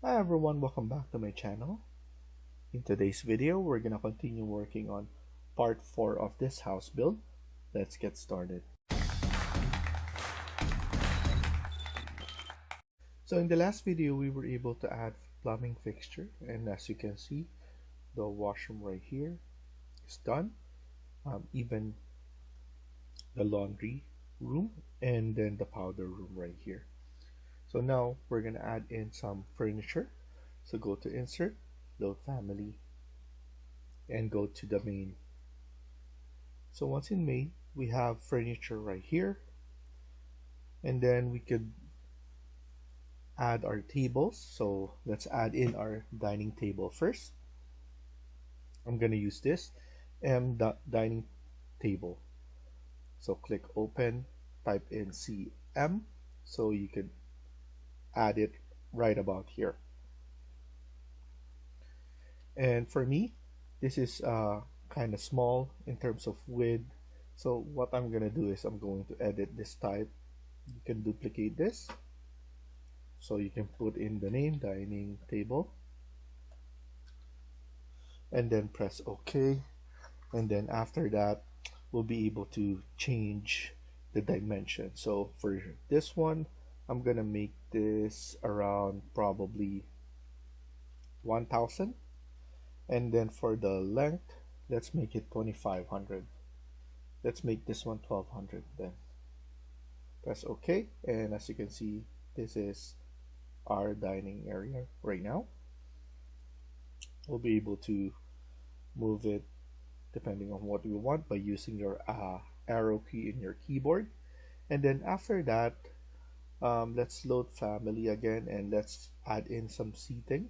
Hi everyone, welcome back to my channel. In today's video, we're gonna continue working on part 4 of this house build. Let's get started. So in the last video, we were able to add plumbing fixture, and as you can see, the washroom right here is done. Even the laundry room and then the powder room right here. So now we're gonna add in some furniture. So go to insert, load family, and go to the main. So once in main, we have furniture right here, and then we could add our tables. So let's add in our dining table first. I'm gonna use this dining table. So click open, type in CM, so you can add it right about here. And for me, this is kind of small in terms of width. So what I'm gonna do is I'm going to edit this type. You can duplicate this, so you can put in the name dining table and then press OK, and then after that we'll be able to change the dimension. So for this one, I'm gonna make this around probably 1000, and then for the length, let's make it 2500. Let's make this one 1200. Then press OK, and as you can see, this is our dining area right now. We'll be able to move it depending on what you want by using your arrow key in your keyboard. And then after that, let's load family again, and let's add in some seating.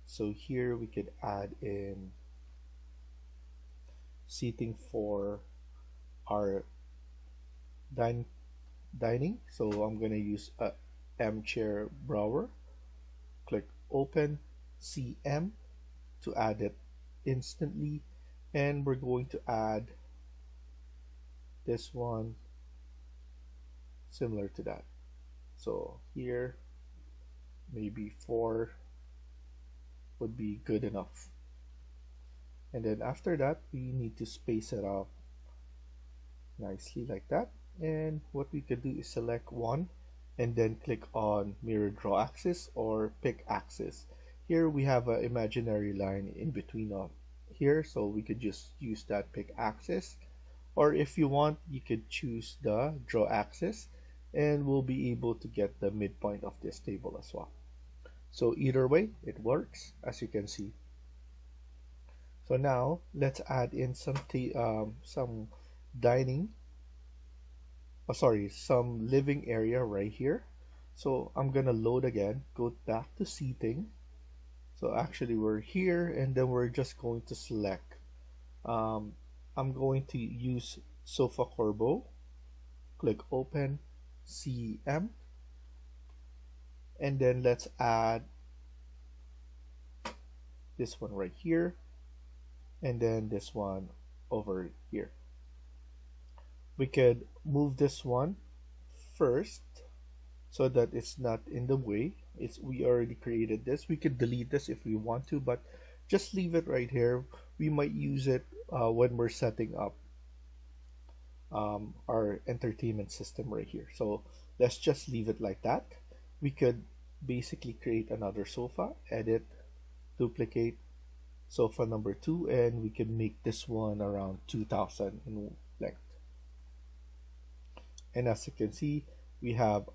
So here we could add in seating for our dining. So I'm gonna use a M chair drawer. Click open CM to add it instantly, and we're going to add this one similar to that. So here maybe 4 would be good enough. And then after that, we need to space it out nicely like that. And what we could do is select one and then click on mirror draw axis or pick axis. Here we have an imaginary line in between of here, so we could just use that pick axis. Or if you want, you could choose the draw axis, and we'll be able to get the midpoint of this table as well. So either way, it works, as you can see. So now let's add in some dining, some living area right here. So I'm gonna load again, go back to seating. So actually we're here, and then we're just going to select. I'm going to use sofa corbo. Click open, CM, and then let's add this one right here, and then this one over here. We could move this one first so that it's not in the way. We already created this. We could delete this if we want to, but just leave it right here. We might use it when we're setting up our entertainment system right here. So let's just leave it like that. We could basically create another sofa, edit, duplicate sofa number 2, and we can make this one around 2000 in length. And as you can see, we have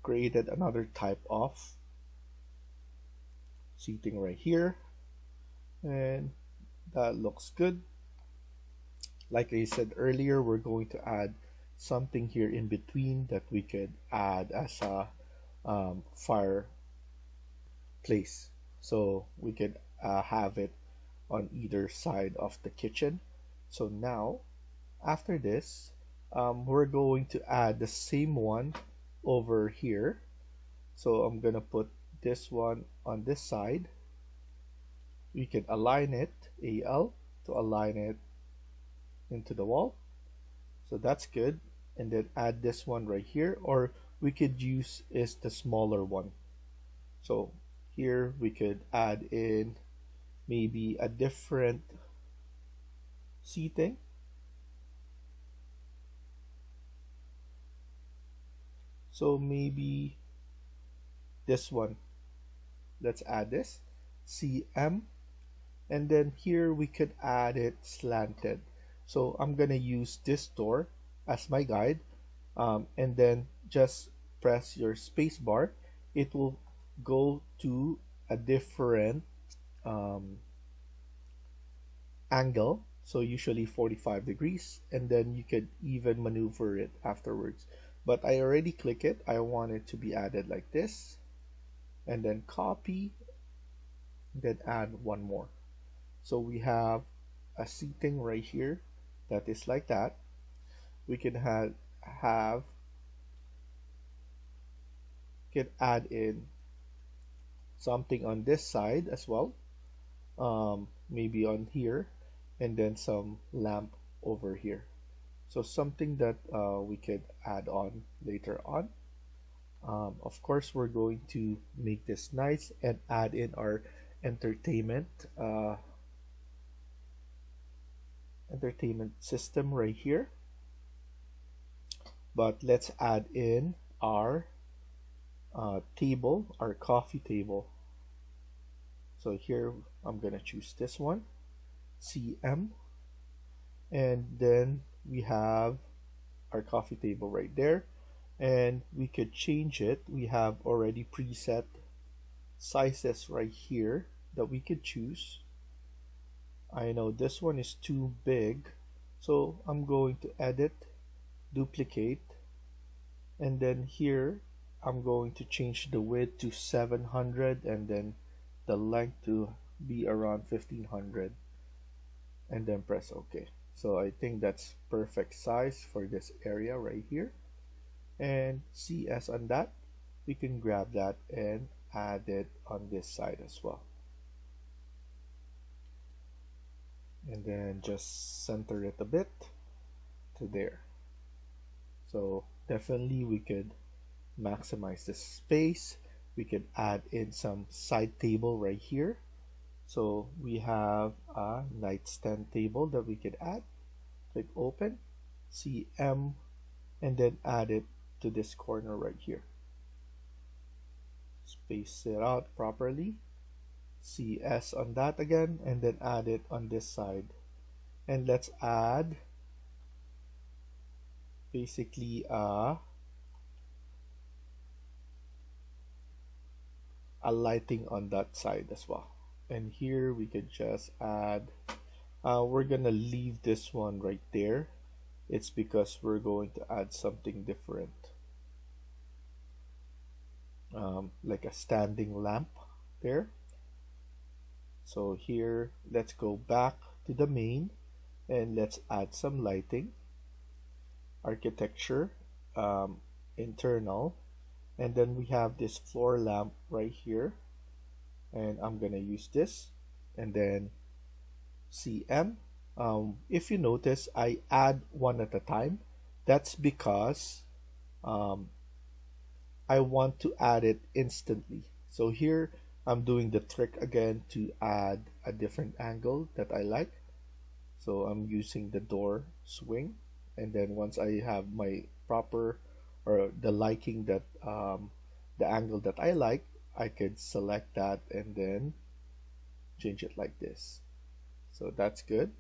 created another type of seating right here, and that looks good. Like I said earlier, we're going to add something here in between that we could add as a fireplace. So we could have it on either side of the kitchen. So now, after this, we're going to add the same one over here. So I'm gonna put this one on this side. We can align it, AL, to align it into the wall. So that's good. And then add this one right here, or we could use is the smaller one. So here we could add in maybe a different seating. So maybe this one. Let's add this CM, and then here we could add it slanted. So I'm gonna use this door as my guide, and then just press your space bar. It will go to a different um, angle, so usually 45 degrees, and then you could even maneuver it afterwards. But I already click it. I want it to be added like this, and then copy, then add one more. So we have a seating right here that is like that. We can have can add in something on this side as well, maybe on here, and then some lamp over here. So something that we could add on later on. Of course, we're going to make this nice and add in our entertainment uh, entertainment system right here. But let's add in our table, our coffee table. So here I'm gonna choose this one, CM, and then we have our coffee table right there, and we could change it. We have already preset sizes right here that we could choose. I know this one is too big, so I'm going to edit, duplicate, and then here I'm going to change the width to 700 and then the length to be around 1500, and then press OK. So I think that's perfect size for this area right here, and CS on that, we can grab that and add it on this side as well, and then just center it a bit to there. So definitely we could maximize the space. We could add in some side table right here. So we have a nightstand table that we could add. Click open, CM, and then add it to this corner right here. Space it out properly. CS on that again, and then add it on this side. And let's add basically a lighting on that side as well. And here we could just add, we're gonna leave this one right there. It's because we're going to add something different, like a standing lamp there. So here, let's go back to the main and let's add some lighting, architecture, internal, and then we have this floor lamp right here, and I'm gonna use this, and then CM. If you notice, I add one at a time. That's because um, I want to add it instantly. So here I'm doing the trick again to add a different angle that I like. So I'm using the door swing, and then once I have my proper or the liking that the angle that I like, I could select that and then change it like this. So that's good.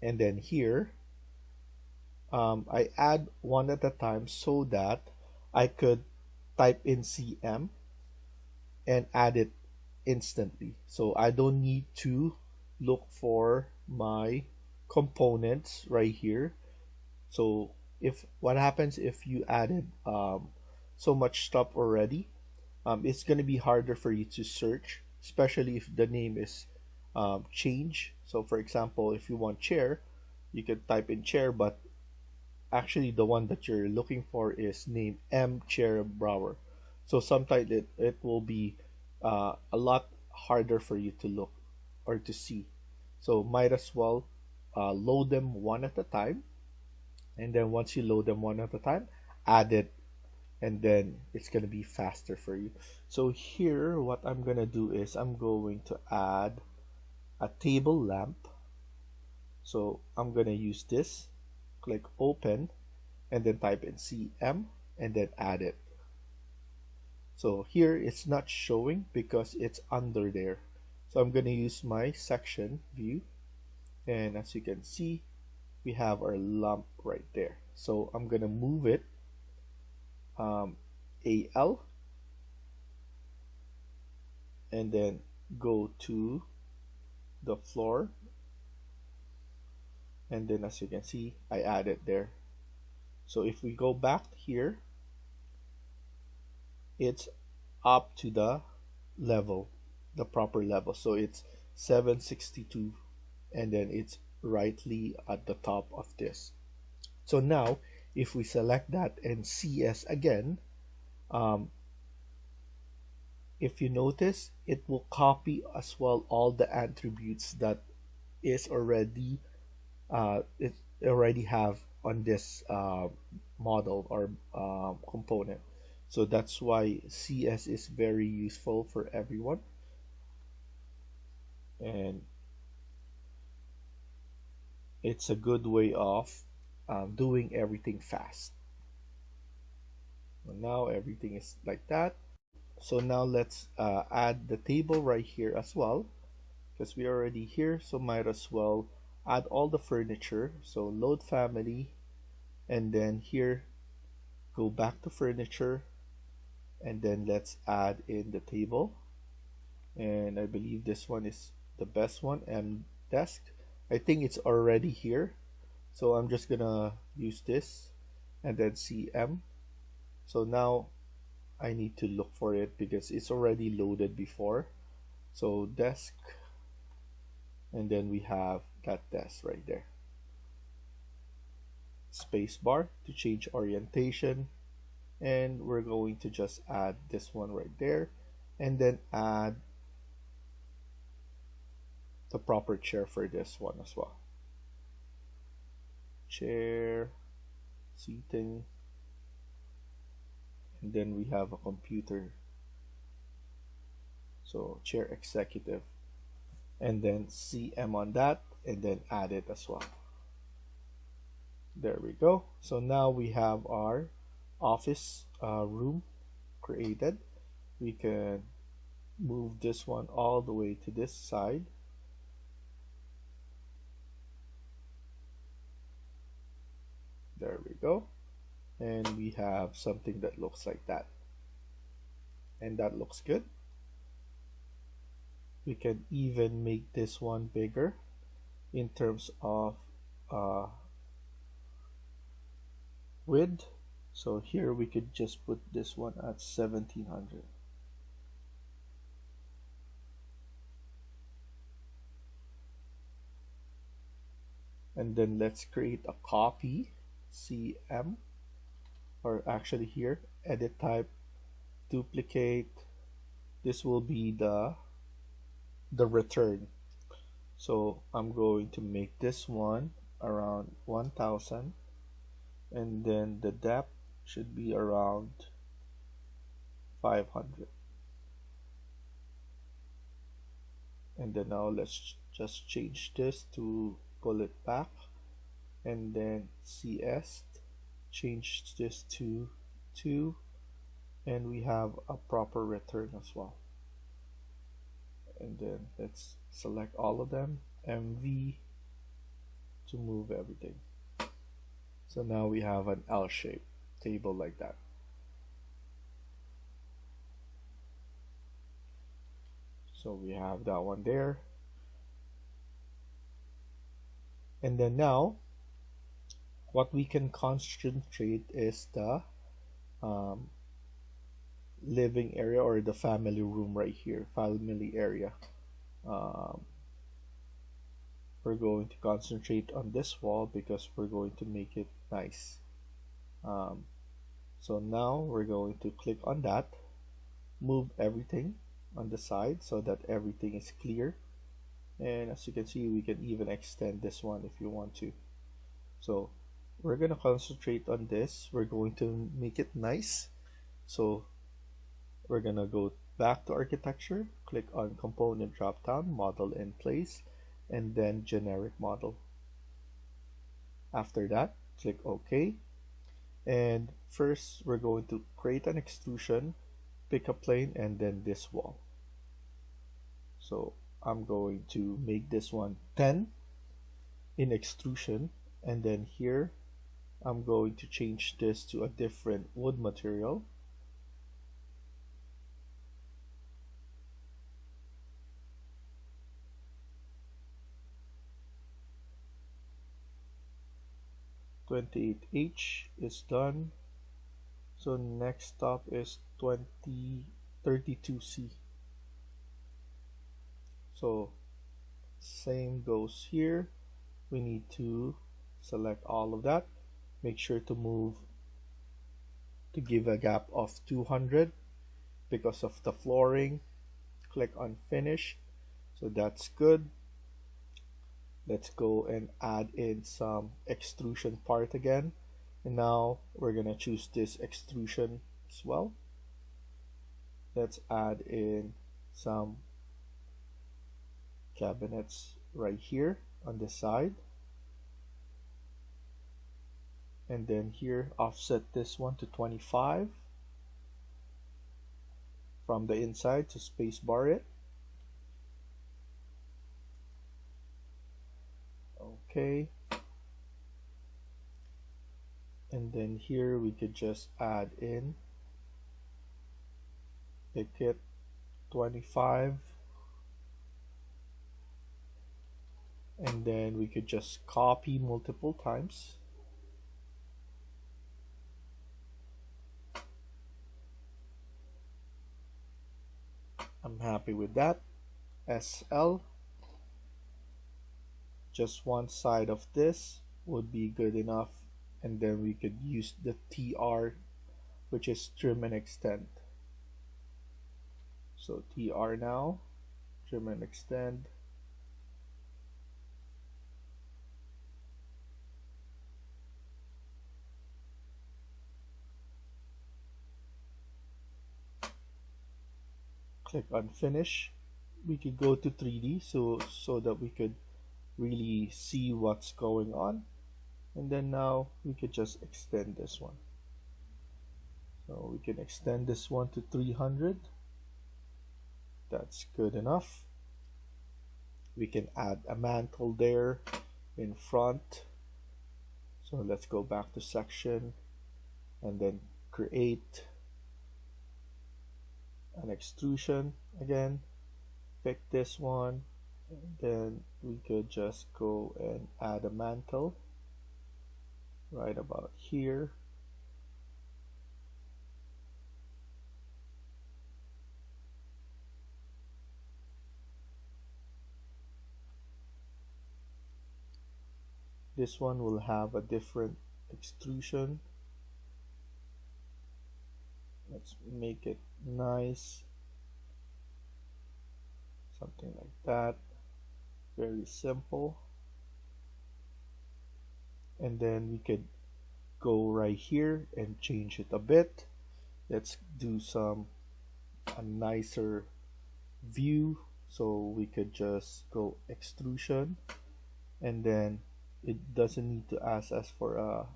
And then here I add one at a time so that I could type in CM and add it instantly. So I don't need to look for my components right here. So if what happens if you added so much stuff already, it's going to be harder for you to search, especially if the name is change. So for example, if you want chair, you could type in chair, but actually the one that you're looking for is named M Chair Brower. So sometimes it will be a lot harder for you to look or to see. So might as well load them one at a time, and then once you load them one at a time, add it and then it's going to be faster for you. So here what I'm going to do is I'm going to add a table lamp. So I'm going to use this, click open, and then type in CM and then add it. So here it's not showing because it's under there. So I'm going to use my section view, and as you can see we have our lamp right there. So I'm going to move it AL and then go to the floor, and then as you can see I added there. So if we go back here, it's up to the level, the proper level. So it's 762, and then it's rightly at the top of this. So now if we select that and CS again, um, if you notice, it will copy as well all the attributes that is already it already have on this model or component. So that's why CS is very useful for everyone, and it's a good way of doing everything fast. And now everything is like that. So now let's add the table right here as well, because we're already here, so might as well add all the furniture. So load family, and then here go back to furniture, and then let's add in the table. And I believe this one is the best one, and desk. I think it's already here, so I'm just gonna use this and then CM. So now I need to look for it because it's already loaded before. So desk, and then we have that desk right there. Space bar to change orientation, and we're going to just add this one right there, and then add the proper chair for this one as well. Chair, seating, and then we have a computer, so chair executive, and then CM on that, and then add it as well. There we go. So now we have our office room created. We can move this one all the way to this side. There we go. And we have something that looks like that. And that looks good. We can even make this one bigger in terms of width. So here we could just put this one at 1700. And then let's create a copy, CM, or actually here, edit type, duplicate. This will be the return. So I'm going to make this one around 1000, and then the depth should be around 500. And then now let's just change this to pull it back, and then CS, change this to 2, and we have a proper return as well. And then let's select all of them, MV, to move everything. So now we have an L-shaped table like that. So we have that one there. And then now what we can concentrate is the living area, or the family room right here, family area. We're going to concentrate on this wall because we're going to make it nice. So now we're going to click on that, move everything on the side so that everything is clear, and as you can see we can even extend this one if you want to. So we're going to concentrate on this. We're going to make it nice, So we're gonna go back to architecture, click on component dropdown, model in place, and then generic model. After that, click OK. And first, we're going to create an extrusion, pick a plane, and then this wall. So I'm going to make this one 10 in extrusion, and then here I'm going to change this to a different wood material. "28H" is done. So next stop is 32C. So same goes here. We need to select all of that. Make sure to move to give a gap of 200 because of the flooring. Click on finish. So that's good. Let's go and add in some extrusion part again. And now we're gonna choose this extrusion as well. Let's add in some cabinets right here on the side. And then here, offset this one to 25 from the inside to spacebar it. Okay. And then here we could just add in, pick it 25. And then we could just copy multiple times. I'm happy with that. SL, just one side of this would be good enough, and then we could use the TR, which is trim and extend. So TR now, trim and extend. Click on finish. We could go to 3D so that we could really see what's going on. And then now we could just extend this one. So we can extend this one to 300. That's good enough. We can add a mantle there in front. So let's go back to section and then create an extrusion again. Pick this one, and then we could just go and add a mantle right about here. This one will have a different extrusion. Let's make it nice, something like that. Very simple. And then we could go right here and change it a bit. Let's do a nicer view, so we could just go extrusion, and then it doesn't need to ask us for a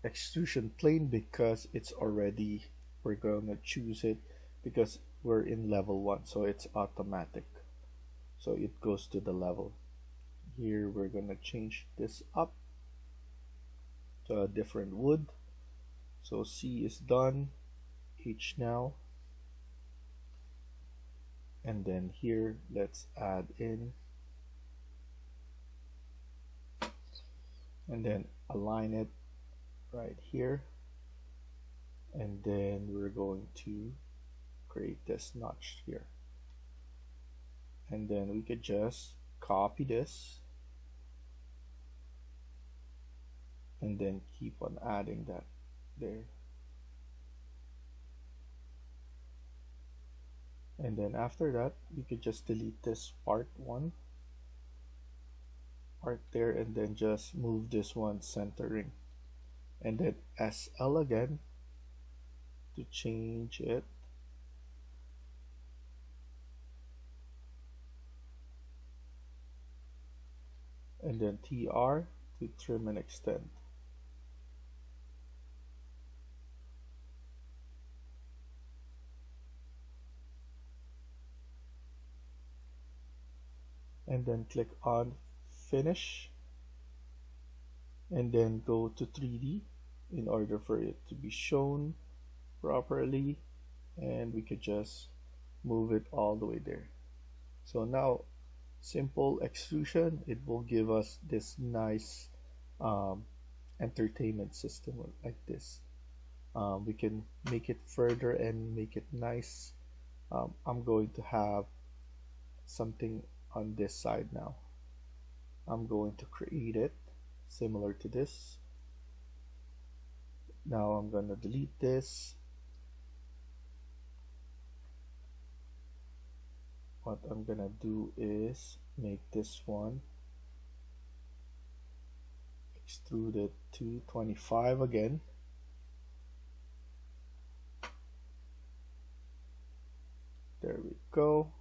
extrusion plane because it's already, we're gonna choose it because we're in level 1, so it's automatic, so it goes to the level. Here we're gonna change this up to a different wood. So C is done, H now, and then here let's add in and then align it right here, and then we're going to create this notch here, and then we could just copy this and then keep on adding that there, and then after that we could just delete this part there, and then just move this one centering. and then SL again to change it, and then TR to trim and extend. And then click on finish, and then go to 3D in order for it to be shown properly, and we could just move it all the way there. So now simple extrusion, it will give us this nice um, entertainment system like this. We can make it further and make it nice. I'm going to have something on this side now. I'm going to create it similar to this. Now I'm going to delete this. What I'm going to do is make this one extruded to 25 again. There we go.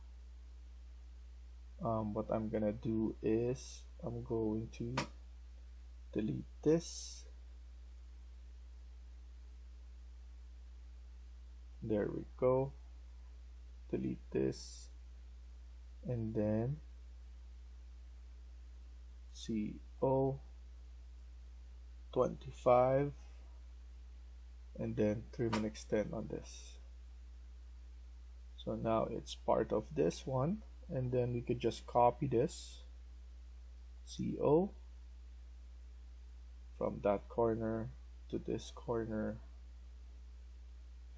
What I'm gonna do is I'm going to delete this. There we go. Delete this, and then CO 25, and then trim and extend on this. So now it's part of this one, and then we could just copy this CO from that corner to this corner,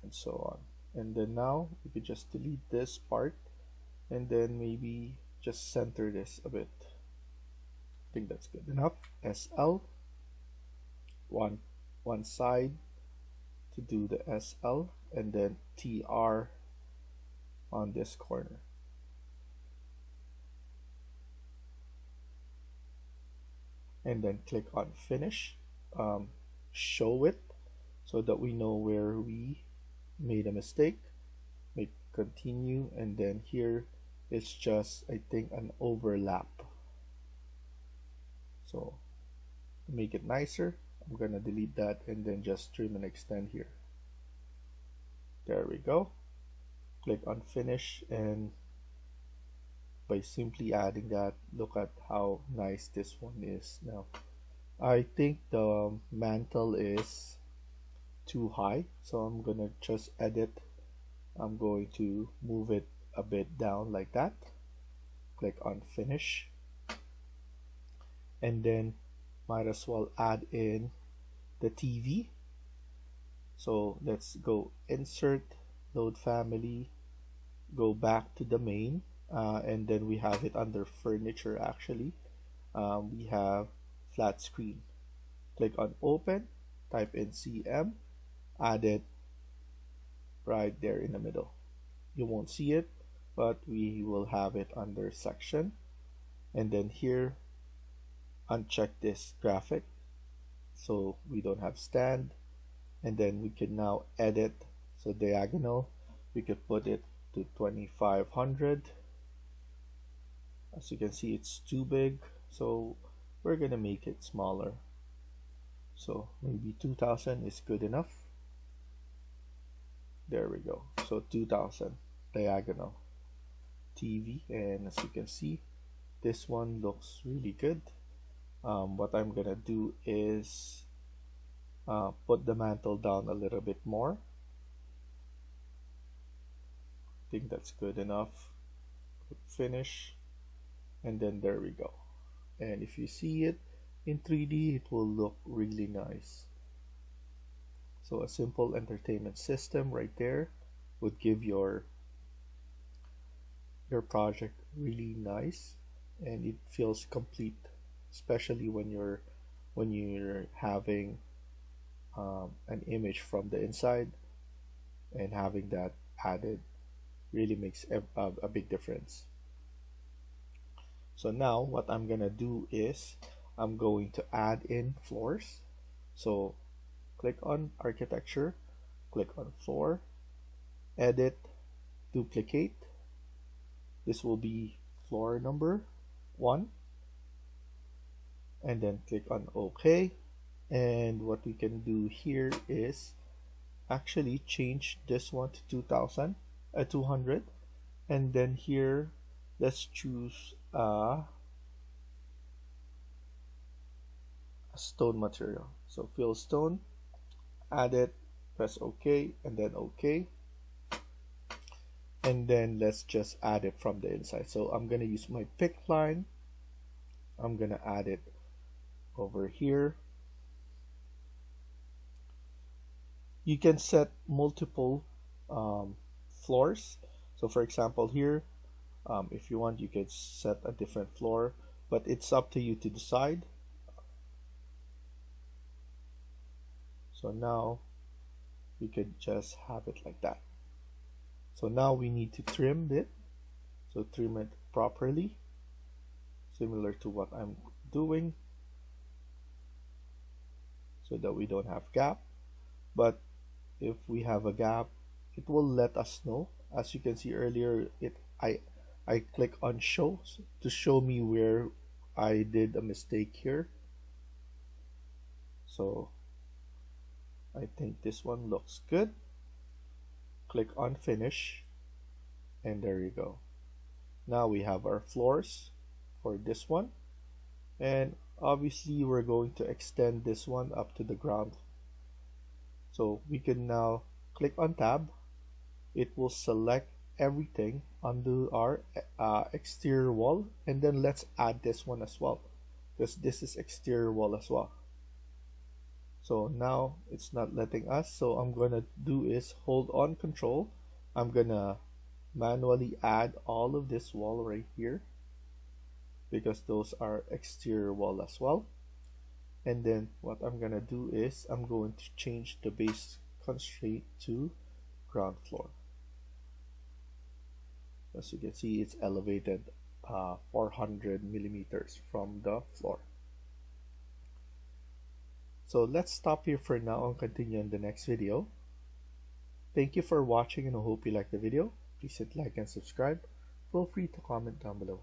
and so on. And then now we could just delete this part, and then maybe just center this a bit. I think that's good enough. SL, one side to do the SL, and then TR on this corner. And then click on finish, show it so that we know where we made a mistake. Make continue, and then here it's just, I think, an overlap. So to make it nicer, I'm gonna delete that and then just trim and extend here. There we go. Click on finish, and by simply adding that, look at how nice this one is now. I think the mantle is too high, so I'm gonna just edit. I'm going to move it a bit down like that. Click on finish, and then might as well add in the TV. So let's go insert, load family, go back to the main, and then we have it under furniture actually. We have flat screen. Click on open, type in CM, add it right there in the middle. You won't see it, but we will have it under section. And then here, uncheck this graphic so we don't have stand. And then we can now edit, so diagonal, we could put it to 2500. As you can see, it's too big, so we're gonna make it smaller. So maybe 2000 is good enough. There we go. So 2000 diagonal TV, and as you can see, this one looks really good. What I'm gonna do is put the mantle down a little bit more. I think that's good enough. Finish, and then there we go. And if you see it in 3D, it will look really nice. So a simple entertainment system right there would give your project really nice, and it feels complete, especially when you're having an image from the inside, and having that added really makes a big difference. So now what I'm gonna do is I'm going to add in floors. So click on architecture, click on floor, edit, duplicate. This will be floor number 1, and then click on OK. And what we can do here is actually change this one to 200, and then here let's choose a stone material. So fill stone, add it, press OK, and then OK. And then let's just add it from the inside. So I'm gonna use my pick line. I'm gonna add it over here. You can set multiple floors. So for example here, if you want, you can set a different floor, but it's up to you to decide. So now we could just have it like that. So now we need to trim it. So trim it properly, similar to what I'm doing, so that we don't have gap. But if we have a gap, it will let us know. As you can see earlier, I click on show to show me where I did a mistake here. So I think this one looks good. Click on finish, and there you go. Now we have our floors for this one, and obviously we're going to extend this one up to the ground. So we can now click on tab. It will select everything under our exterior wall, and then let's add this one as well, because this is exterior wall as well. So now it's not letting us, so I'm gonna do is hold on control. I'm gonna manually add all of this wall right here, because those are exterior wall as well. And then what I'm gonna do is I'm going to change the base constraint to ground floor. As you can see, it's elevated 400 millimeters from the floor. So let's stop here for now and continue in the next video. Thank you for watching, and I hope you liked the video. Please hit like and subscribe. Feel free to comment down below.